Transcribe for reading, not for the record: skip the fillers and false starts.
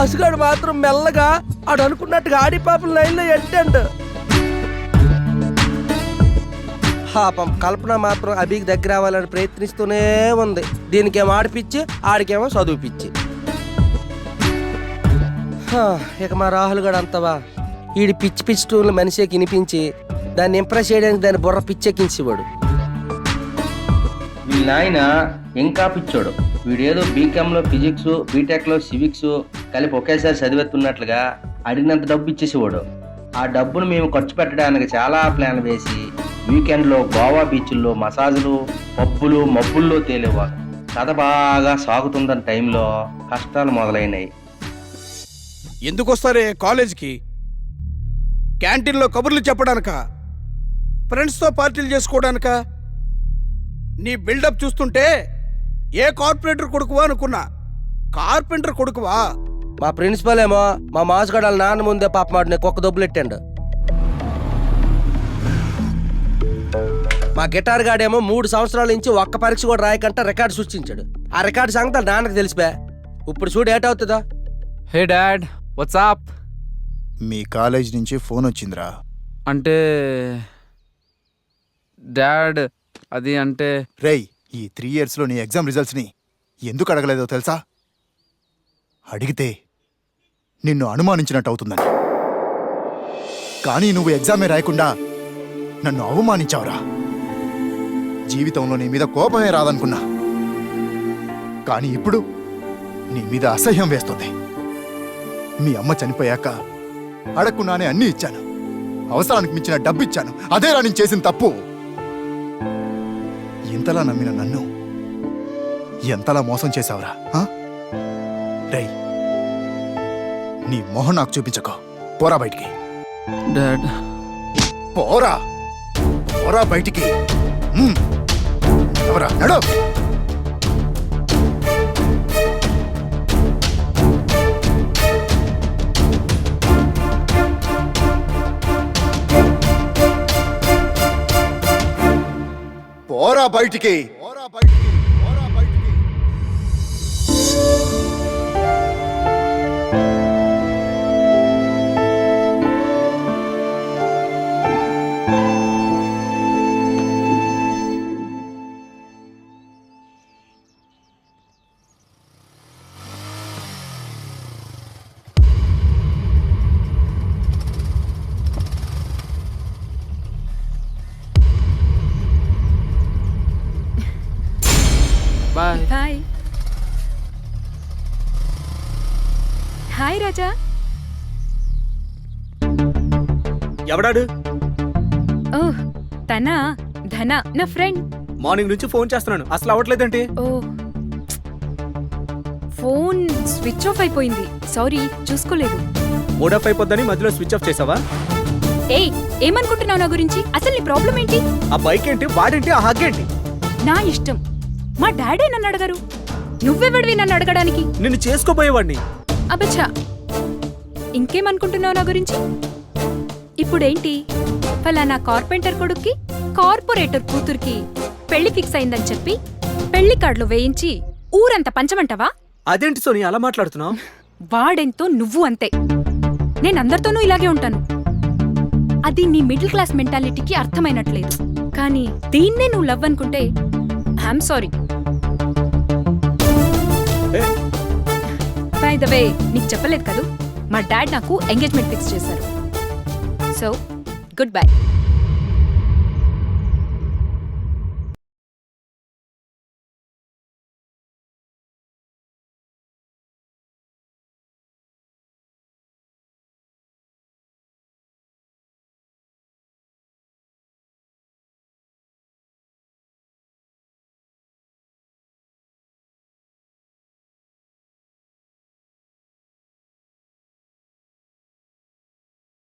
మాసుగాడు మాత్రం మెల్లగా ఆడు అనుకున్నట్టుగా ఆడి పాపం లైన్లో ఎంటండు. పాపం కల్పన మాత్రం అభికి దగ్గర అవ్వాలని ప్రయత్నిస్తూనే ఉంది. దీనికేమో ఆడిపిచ్చి ఆడికేమో చదువుపిచ్చి. ఇక మా రాహుల్ గడు అంతవా వీడి పిచ్చి పిచ్చి టూర్లు మనిషికి వినిపించి దాన్ని ఇంప్రెస్ చేయడానికి దాన్ని బుర్ర పిచ్చెక్కించేవాడు. వీళ్ళ నాయన ఇంకా పిచ్చోడు. వీడేదో బీకామ్లో ఫిజిక్స్, బీటెక్లో సివిక్స్ కలిపి ఒకేసారి చదివేస్తున్నట్లుగా అడిగినంత డబ్బు ఇచ్చేసేవాడు. ఆ డబ్బును మేము ఖర్చు పెట్టడానికి చాలా ప్లాన్ వేసి వీకెండ్లో గోవా బీచ్ల్లో మసాజులు, పబ్బులు, మబ్బుల్లో తేలేవాడు. కథ బాగా సాగుతుందన్న టైంలో కష్టాలు మొదలైనాయి. ఎందుకు వస్తారే కాలేజీకి? క్యాంటీన్లో కబుర్లు చెప్పడానిక? ఫ్రెండ్స్తో పార్టీలు చేసుకోవడానిక? నీ బిల్డప్ చూస్తుంటే ఏ కార్పొరేటర్ కొడుకువా అనుకున్నా. కార్పెంటర్ కొడుకువా? మా ప్రిన్సిపల్ ఏమో మా మాసుగాడు వాళ్ళ నాన్న ముందే పాప మాటని కుక్క దొబ్బులు ఎట్టాడు. మా గిటార్ గాడేమో 3 సంవత్సరాల నుంచి ఒక్క పరీక్ష కూడా రాయకంట రికార్డు సృష్టించాడు. ఆ రికార్డు సంగతి వాళ్ళ నాన్నకు తెలిసిపే. ఇప్పుడు చూడు ఏటవుతుందా. హే డాడ్, వాట్సాప్? మీ కాలేజ్ నుంచి ఫోన్ వచ్చిందిరా. అంటే డాడ్ అది అంటే రేయ్, ఈ 3 yearsలో నీ ఎగ్జామ్ రిజల్ట్స్ని ఎందుకు అడగలేదో తెలుసా? అడిగితే నిన్ను అనుమానించినట్టు అవుతుందని. కానీ నువ్వు ఎగ్జామే రాయకుండా నన్ను అవమానించావురా. జీవితంలో నీ మీద కోపమే రాదనుకున్నా, కానీ ఇప్పుడు నీ మీద అసహ్యం వేస్తుంది. మీ అమ్మ చనిపోయాక అడగకుండానే అన్నీ ఇచ్చాను. అవసరానికి మించిన డబ్బు ఇచ్చాను. అదేరా నేను చేసిన తప్పు. ఇంతలా నమ్మిన నన్ను ఎంతలా మోసం చేశావురా? రేయ్, నీ మొహం నాకు చూపించకో. పోరా బయటికి. డాడ్ పోరా, పోరా బయటికి. ఎవరా నడు. పోరా బయటికి. పోరా బయటికి. పోరా బయటికి. బాయ్. హాయ్. హాయ్ రాజా. ఎవడాడు? ఓహ్, తనా ధన, నా ఫ్రెండ్. మార్నింగ్ నుంచి ఫోన్ చేస్తున్నాను, అసలు అవ్వట్లేదంటే. ఓ, ఫోన్ స్విచ్ ఆఫ్ అయిపోయింది. సారీ, చూసుకోలేదు. మూడ్ ఆఫ్ అయిపోద్దని మధ్యలో స్విచ్ ఆఫ్ చేసావా? ఏయ్, ఏమనుకుంటున్నావు నా గురించి? అసలు నీ ప్రాబ్లం ఏంటి? ఆ బైక్ ఏంటి, వాడేంటి, ఆ హగ్ ఏంటి? నా ఇష్టం. మా డాడీ నన్ను అడగరు. నువ్వెవడివి నన్ను అడగడానికి? నిన్ను చేసుకోబోయేవాడిని. అబచ్చా, ఇంకేమనుకుంటున్నావు నా గురించి? ఇప్పుడేంటి, ఫలానా కార్పెంటర్ కొడుక్కి కార్పొరేటర్ కూతురికి పెళ్లి ఫిక్స్ అయిందని చెప్పి పెళ్లి కార్డులు వేయించి ఊరంతా పంచమంటావా? అదేంటి సోని అలా మాట్లాడుతున్నావు? వాడెంతో నువ్వు అంతే. నేనందరితోనూ ఇలాగే ఉంటాను. అది నీ మిడిల్ క్లాస్ మెంటాలిటీకి అర్థమైనట్లేదు. కానీ దీన్నే నువ్వు లవ్ అనుకుంటే I'm sorry. By the way, నీకు చెప్పలేదు కదూ, మా డాడ్ నాకు ఎంగేజ్మెంట్ ఫిక్స్ చేశారు. So good bye.